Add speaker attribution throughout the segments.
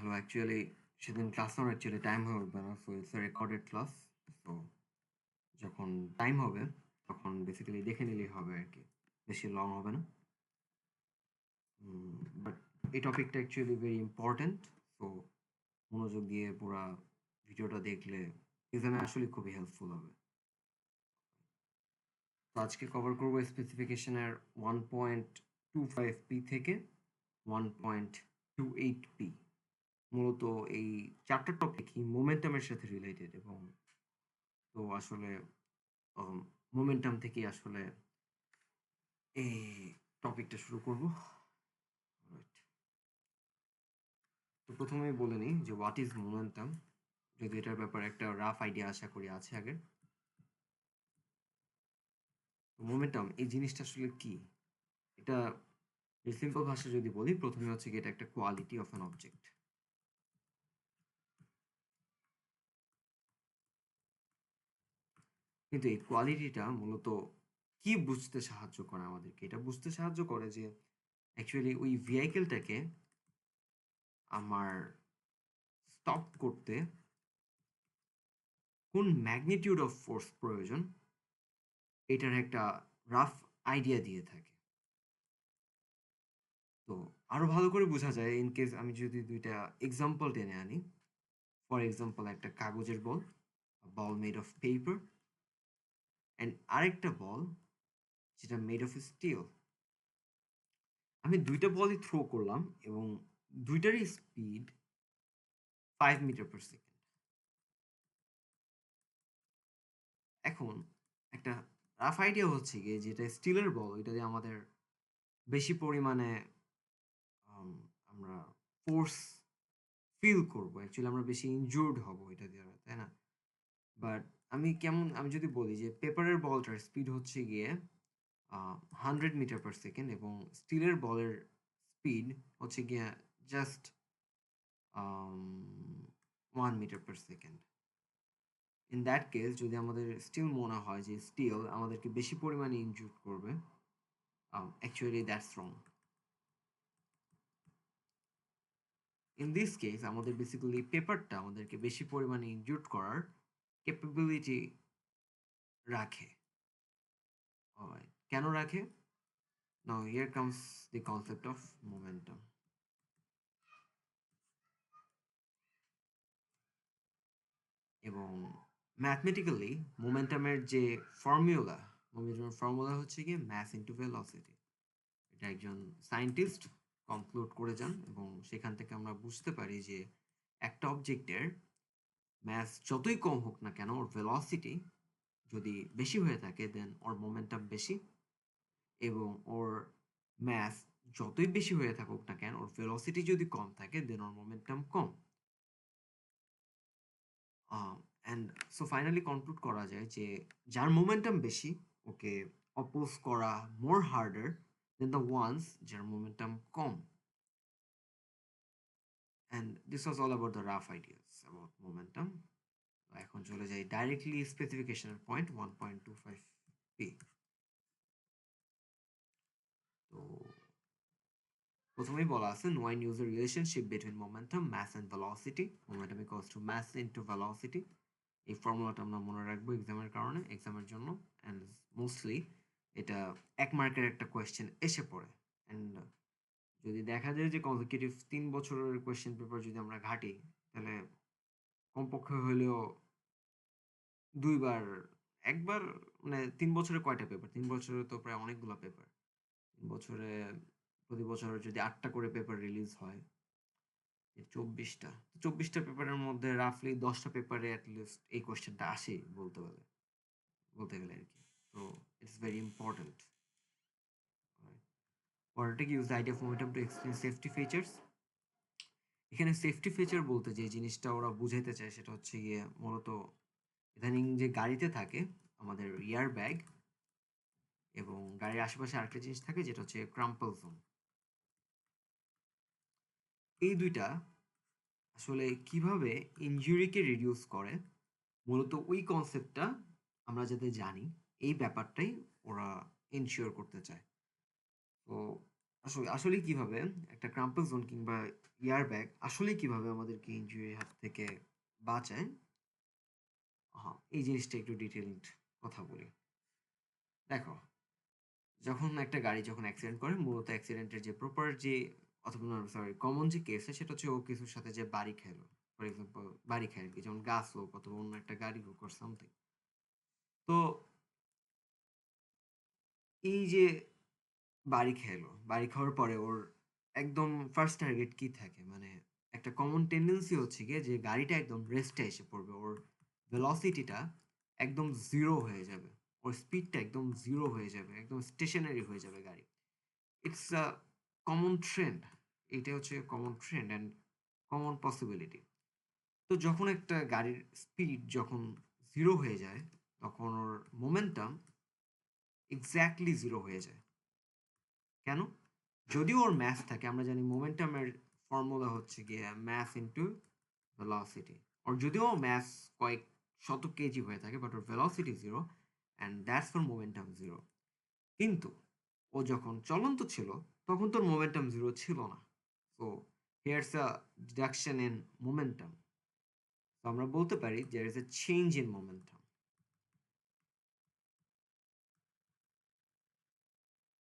Speaker 1: Hello, actually সেদিন class নেওয়ার actually time হয়ে উঠবে না। So it's a recorded class. So যখন টাইম হবে তখন বেসিক্যালি দেখে নিলেই হবে আরকি। বেশি লং হবে না। বাট এই টপিকটা অ্যাকচুয়ালি ভেরি ইম্পোর্টেন্ট। সো মনোযোগ দিয়ে পুরা ভিডিওটা দেখলে এক্সামে আসলে খুবই হেল্পফুল হবে। তো আজকে কভার করব স্পেসিফিকেশনের 1.25p থেকে 1.28p। মূলত এই ৪ টা টপিকই মোমেন্টামের সাথে রিলেটেড এবং তো আসলে মোমেন্টাম থেকেই আসলে এই টপিকটা শুরু করব। রাইট। তো প্রথমেই বলে নিই যে হোয়াট ইজ মোমেন্টাম, যদি এটার ব্যাপারে একটা রাফ আইডিয়া আশা করি আছে আগের। তো মোমেন্টাম এই জিনিসটা আসলে কি, এটা সিম্পল ভাষায় যদি বলি, প্রথমে হচ্ছে কি এটা একটা কোয়ালিটি অফ অ্যান অবজেক্ট। কিন্তু এই কোয়ালিটিটা মূলত কি বুঝতে সাহায্য করে আমাদেরকে? এটা বুঝতে সাহায্য করে যে অ্যাকচুয়ালি ওই ভেহিকলটাকে আমার স্টপ করতে কোন ম্যাগনিটিউড অফ ফোর্স প্রয়োজন, এটার একটা রাফ আইডিয়া দিয়ে থাকে। তো আরো ভালো করে বোঝা যায় ইন কেস আমি যদি ২ টা এক্সাম্পল টেনে আনি। ফর এক্সাম্পল একটা কাগজের বল, বল মেড অফ পেপার, অ্যান্ড আরেকটা বল যেটা মেড অফ স্টিল। আমি ২ টা বলই থ্রো করলাম এবং ২ টারই স্পিড 5 মিটার পার সেকেন্ড। এখন একটা রাফ আইডিয়া হচ্ছে গিয়ে যেটা স্টিলের বল, ওইটা দিয়ে আমাদের বেশি পরিমাণে আম আমরা ফোর্স ফিল করবো। অ্যাকচুয়ালি আমরা বেশি ইনজুরড হবো এটা দিয়ে, তাই না? বাট আমি যদি বলি যে পেপারের বলটার স্পিড হচ্ছে গিয়ে 100 মিটার পার সেকেন্ড এবং স্টিলের বলের স্পিড হচ্ছে গিয়ে just 1 metre per second. In that case যদি আমাদের স্টিল মনে হয় যে স্টিল আমাদেরকে বেশি পরিমাণে ইনজুর করবে, actually that's wrong. In this case আমাদের বেসিক্যালি পেপারটা আমাদেরকে বেশি পরিমাণে ইনজুর করার ক্যাপাবিলিটি রাখে। অলরাইট, কেন রাখে? Now here comes the concept of momentum. এবং ম্যাথমেটিক্যালি মোমেন্টামের যে ফর্মুলা, মোমেন্টামের ফর্মুলা হচ্ছে গিয়ে ম্যাস ইনটু ভেলোসিটি। এটা একজন সায়েন্টিস্ট কনক্লুড করে যান এবং সেখান থেকে আমরা বুঝতে পারি যে একটা অবজেক্টের ম্যাস যতই কম হোক না কেন, ওর ভেলোসিটি যদি বেশি হয়ে থাকে দেন ওর মোমেন্টাম বেশি, এবং ওর ম্যাস যতই বেশি হয়ে থাকুক না কেন, ওর ভেলোসিটি যদি কম থাকে দেন ওর মোমেন্টাম কম। অ্যান্ড সো ফাইনালি কনক্লুড করা যায় যে যার মোমেন্টাম বেশি, ওকে অপোজ করা more harder then the ones যার মোমেন্টাম কম। And this was all about the rough ideas about momentum. এখন চলে যাই ডাইরেক্টলি স্পেসিফিকেশনের পয়েন্ট 1.25p। তো প্রথমেই বলা আছে no one use the relationship between momentum, mass and velocity. Momentum equals to mass into velocity. এই ফর্মুলাটা আমরা মনে রাখবো এক্সামের কারণে, এক্সামের জন্য। অ্যান্ড মোস্টলি এটা ১ মার্কের একটা কোয়েশ্চেন এসে পড়ে। অ্যান্ড যদি দেখা যায় যে কনজিকিউটিভ ৩ বছরের কোয়েশ্চেন পেপার যদি আমরা ঘাঁটি, তাহলে কমপক্ষে হইলেও ২ বার, ১ বার, মানে ৩ বছরে কয়টা পেপার? ৩ বছরে তো প্রায় অনেকগুলা পেপার। ৩ বছরে প্রতি বছর যদি ৮ টা করে পেপার রিলিজ হয়, ২৪ টা। ২৪ টা পেপারের মধ্যে রাফলি ১০ টা পেপারে এট লিস্ট এই কোয়েশ্চেনটা আসেই বলতে গেলে আরকি। তো ইটস ভেরি ইম্পোর্টেন্ট। পরেরটা কি, use the idea of momentum to explain safety features. এখানে সেফটি ফিচার বলতে যে জিনিসটা ওরা বুঝাইতে চায় সেটা হচ্ছে গিয়ে মূলত ইদানিং যে গাড়িতে থাকে আমাদের এয়ার ব্যাগ, এবং গাড়ির আশেপাশে আরেকটা জিনিস থাকে যেটা হচ্ছে ক্রাম্পল জোন। এই ২ টা আসলে কিভাবে ইনজুরিকে রিডিউস করে, মূলত ওই কনসেপ্টটা আমরা যাতে জানি, এই ব্যাপারটাই ওরা এনশিওর করতে চায়। তো আসলে কিভাবে একটা ক্রাম্পল জোন কিংবা ইয়ার ব্যাগ আসলে কিভাবে আমাদেরকে ইনজুরির হাত থেকে বাঁচায়, হ্যাঁ, এই জিনিসটা একটু ডিটেইলড কথা বলি। দেখো, যখন একটা গাড়ি যখন অ্যাক্সিডেন্ট করে, মূলত অ্যাক্সিডেন্টের যে প্রপার যে, অথবা সরি, কমন যে কেস হয় সেটা হচ্ছে ও কিছুর সাথে যে বাড়ি খেলো। ফর এক্সাম্পল বাড়ি খায় আরকি। যেমন গাছ হোক অথবা অন্য একটা গাড়ি হোক অর সামথিং। তো এই যে বাড়ি খেলো, বাড়ি খাওয়ার পরে ওর একদম ফার্স্ট টার্গেট কি থাকে? মানে একটা কমন টেনডেন্সি হচ্ছে গিয়ে যে গাড়িটা একদম রেস্টে এসে পড়বে। ওর ভেলোসিটিটা একদম 0 হয়ে যাবে। ওর স্পিডটা একদম 0 হয়ে যাবে। একদম স্টেশনারি হয়ে যাবে গাড়ি। It's a common trend. এটা হচ্ছে common trend and common possibility. তো যখন একটা গাড়ির স্পিড যখন 0 হয়ে যায়, তখন ওর মোমেন্টাম এক্সাক্টলি 0 হয়ে যায়। কেন? যদিও ওর মাস থাকে, আমরা জানি মোমেন্টামের ফর্মুলা হচ্ছে গিয়ে মাস ইনটু ভেলোসিটি। ওর যদিও মাস কয়েক শত কেজি হয়ে থাকে, but or velocity 0 and that's for momentum 0। কিন্তু ও যখন চলন্ত ছিল, তখন তোর মোমেন্টাম 0 ছিল না। So here's a deduction in momentum. তো আমরা বলতে পারি there is a change in momentum.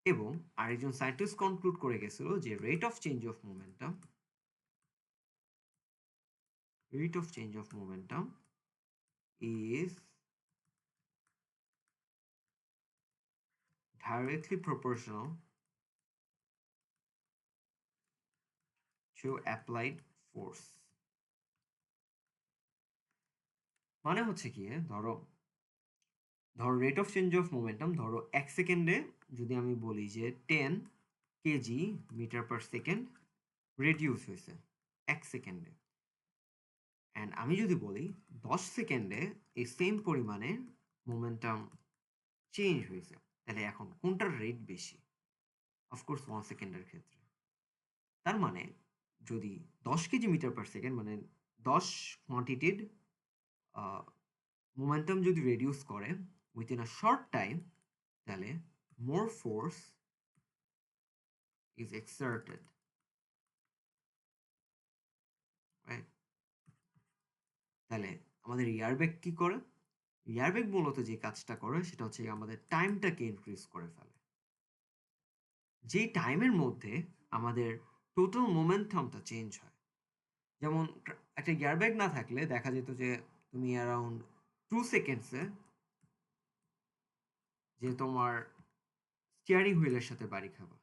Speaker 1: এবং আরেকজন সায়েন্টিস্ট কনক্লুড করে গেছিল যে rate of change of momentum is directly proportional to applied force। মানে হচ্ছে কি, ধরো rate of change of momentum, ধরো 1 সেকেন্ডে যদি আমি বলি যে 10 KG metre per second reduce হয়েছে 1 সেকেন্ডে, অ্যান্ড আমি যদি বলি 10 সেকেন্ডে এই সেম পরিমাণে মোমেন্টাম চেঞ্জ হয়েছে, তাহলে এখন কোনটার রেট বেশি? অফকোর্স 1 সেকেন্ডের ক্ষেত্রে। তার মানে যদি 10 কেজি মিটার পার সেকেন্ড মানে 10 কোয়ান্টিটির মোমেন্টাম যদি রেডিউস করে উইথিন আ শর্ট টাইম, তাহলে মোর ফোর্স ইজ এক্সার্টেড, রাইট? তাহলে আমাদের এয়ারব্যাগ কি করে? এয়ারব্যাগ মূলত যে কাজটা করে সেটা হচ্ছে আমাদের টাইমটাকে ইনক্রিজ করে ফেলে। যেই টাইমের মধ্যে আমাদের টোটাল মোমেন্টামটা চেঞ্জ হয়। যেমন একটা এয়ারব্যাগ না থাকলে দেখা যেত যে তুমি অ্যারাউন্ড 2 সেকেন্ডসে যে তোমার স্টিয়ারিং হুইলের সাথে বাড়ি খাবা।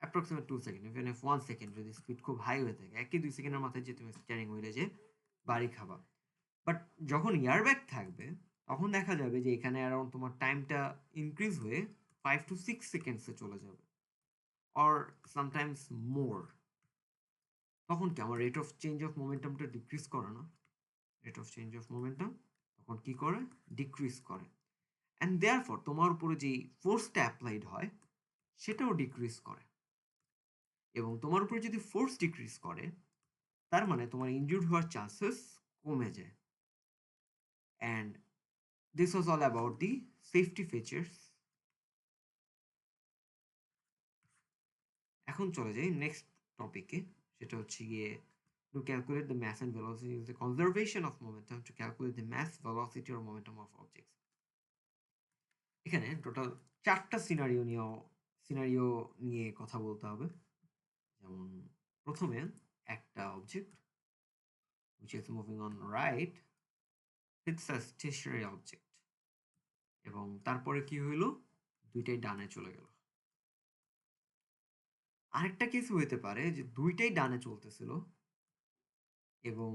Speaker 1: Approximate 2 second, even if 1 second যদি স্পিড খুব হাই হয়ে থাকে, 1 কি 2 সেকেন্ডের মাথায় যে তুমি স্টিয়ারিং হুইলে যে বাড়ি খাবা। বাট যখন এয়ারব্যাগ থাকবে, তখন দেখা যাবে যে এখানে অ্যারাউন্ড তোমার টাইমটা ইনক্রিজ হয়ে 5 to 6 সেকেন্ডসে চলে যাবে, অর সামটাইমস মোর। তখন কি আমার রেট অফ চেঞ্জ অফ মোমেন্টামটা ডিক্রিজ করে না? Rate of change of momentum তখন কি করে? ডিক্রিজ করে। অ্যান্ড দেয়ারফর তোমার উপরে যেই ফোর্সটা অ্যাপ্লাইড হয় সেটাও ডিক্রিজ করে। এবং তোমার উপরে যদি ফোর্স ডিক্রিজ করে, তার মানে তোমার ইনজুর্ড হওয়ার চান্সেস কমে যায়। And this was all about the safety features. এখন চলে যাই নেক্সট টপিকে, সেটা হচ্ছে গিয়ে to calculate the mass and velocity is the conservation of momentum to calculate the mass, velocity or momentum of objects। এখানে টোটাল 4টা সিনারিও নিয়ে কথা বলতে হবে। যেমন প্রথমে একটা object which is moving on right, it's a stationary object, এবং তারপরে কি হইলো? দুইটাই ডানে চলে গেল। আরেকটা কেস হইতে পারে যে দুইটাই ডানে চলতেছিল এবং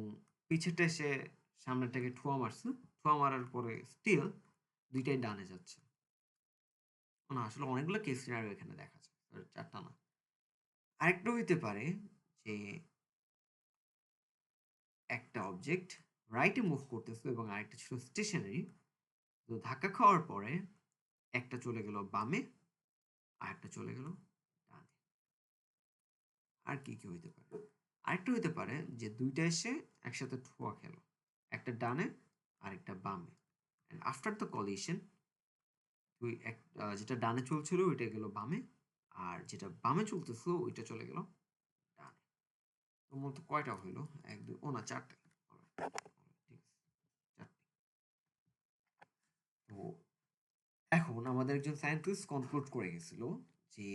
Speaker 1: পিছেরটা এসে সামনেরটাকে ঠুয়া মারছে, ঠুয়া মারার পরে স্টিল দুইটাই ডানে যাচ্ছে। না, আসলে অনেকগুলো কেস সিনারিও এখানে দেখা যায়, 4টা না। আরেকটা হইতে পারে যে একটা অবজেক্ট রাইটে মুভ করতেছিল এবং আরেকটা ছিল স্টেশনারি। তো ধাক্কা খাওয়ার পরে একটা চলে গেল বামে, আরেকটা চলে গেল ডানে। আর কি কি হইতে পারে? আরেকটা হইতে পারে যে দুইটা এসে একসাথে ঠোয়া খেলো, একটা ডানে আরেকটা বামে। অ্যান্ড আফটার দ্য কলিশন যেটা ডানে চলছিল ওইটা গেল বামে, আর যেটা বামে চলতেছিল ওইটা চলে গেল ডানে। তো মূলত কয়টা হইলো? ১ ২ ও না ৪ টা। ঠিক আছে ৪ টি। তো এখন আমাদের একজন সায়েন্টিস্ট কনক্লুড করে গেছিল যে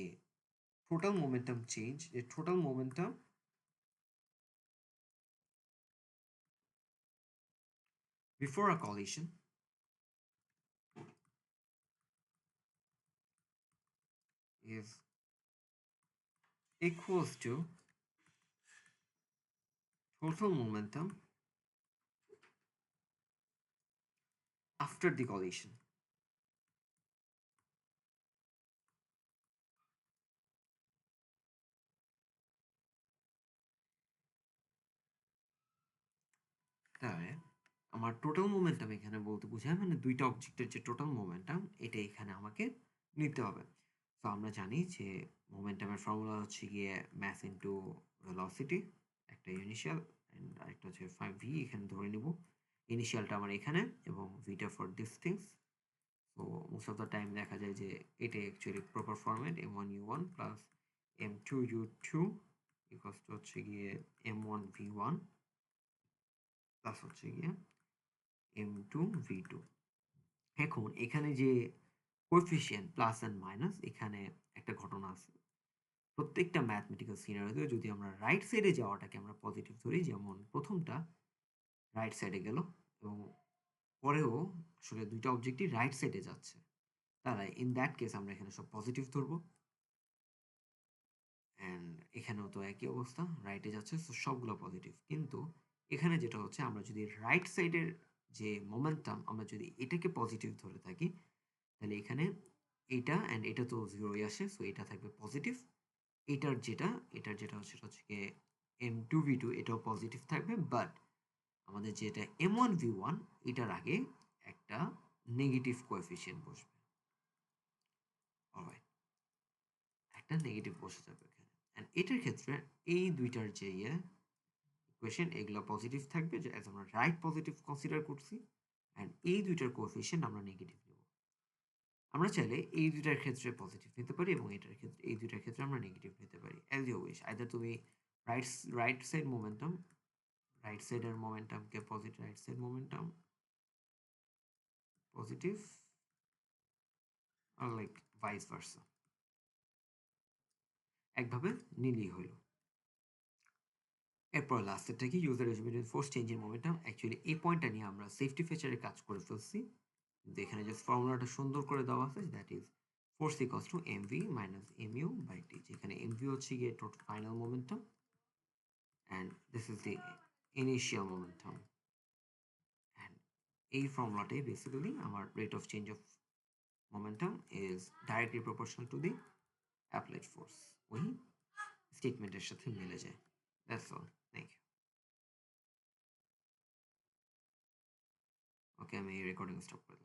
Speaker 1: টোটাল মোমেন্টাম চেঞ্জ, যে total momentum before a collision is equals to total momentum after the collision. তাহলে আমার টোটাল মোমেন্টাম এখানে বলতে বোঝায় মানে দুইটা অবজেক্টের যে টোটাল মোমেন্টাম এটা এখানে আমাকে নিতে হবে। তো আমরা জানি যে মোমেন্টামের ফর্মুলা হচ্ছে গিয়ে ম্যাস ইনটু ভেলোসিটি, একটা ইনিশিয়াল এন্ড আরেকটা হচ্ছে 5v এখানে ধরে নিব। ইনিশিয়ালটা আমার এখানে এবং ভিটা ফর ডিসটেন্স। তো মোস্ট অফ দ্য টাইম দেখা যায় যে এটা actually proper format m1u1 plus m2u2 equals to হচ্ছে গিয়ে m1v1 প্লাস হচ্ছে গিয়ে m2v2। এখন এখানে যে কোএফিসিয়েন্ট প্লাস এন্ড মাইনাস, এখানে একটা ঘটনা আছে। প্রত্যেকটা ম্যাথমেটিক্যাল সিনারিওতে যদি আমরা রাইট সাইডে যাওয়াটাকে আমরা পজিটিভ ধরি, যেমন প্রথমটা রাইট সাইডে গেল এবং পরেও আসলে দুইটা অবজেক্টই রাইট সাইডে যাচ্ছে, তাহলে ইন দ্যাট কেস আমরা এখানে সব পজিটিভ ধরবো। অ্যান্ড এখানেও তো একই অবস্থা, রাইটে যাচ্ছে, সো সবগুলো পজিটিভ। কিন্তু এখানে যেটা হচ্ছে, আমরা যদি রাইট সাইডের যে মোমেন্টাম আমরা যদি এটাকে পজিটিভ ধরে থাকি, তাহলে এখানে এইটা অ্যান্ড এটা তো জিরোই আসে, সো এটা থাকবে পজিটিভ। এটার যেটা হচ্ছে সেটা হচ্ছে গিয়ে m2v2, এটাও পজিটিভ থাকবে, বাট আমাদের যেটা m1v1 এটার আগে একটা নেগেটিভ কোএফিসিয়েন্ট বসবে। অলরাইট, একটা নেগেটিভ বসে যাবে এখানে। অ্যান্ড এটার ক্ষেত্রে এই দুইটার যে ইকুয়েশন এগুলো পজিটিভ থাকবে, যে অ্যাজ আমরা রাইট পজিটিভ কনসিডার করছি, অ্যান্ড এই দুইটার কোএফিসিয়েন্ট আমরা নেগেটিভ নেব। আমরা চাইলে এই দুইটার ক্ষেত্রে পজিটিভ নিতে পারি এবং এটার ক্ষেত্রে, এই দুইটার ক্ষেত্রে আমরা নেগেটিভ নিতে পারি, অ্যাজ ইউ উইশ। আইদার তুমি right right side momentum, right সাইডের মোমেন্টামকে positive, right side momentum positive, আর লাইক ভাইস ভার্সা, একভাবে নিলেই হইল। এরপর লাস্টেরটা কি, user estimated force change in momentum. Actually এই পয়েন্টটা নিয়ে আমরা সেফটি ফিচারে কাজ করে ফেলছি, কিন্তু এখানে জাস্ট ফর্মুলাটা সুন্দর করে দেওয়া আছে, that is force equals to MV minus MU by T, যেখানে এমভি হচ্ছে গিয়ে total final momentum and this is the initial momentum. And এই ফর্মুলাটাই বেসিক্যালি আমার rate of change of momentum is directly proportional to the applied force, ওই স্টেটমেন্টের সাথে মিলে যায়। That's all, thank you. Okay, আমি রেকর্ডিং স্টপ করে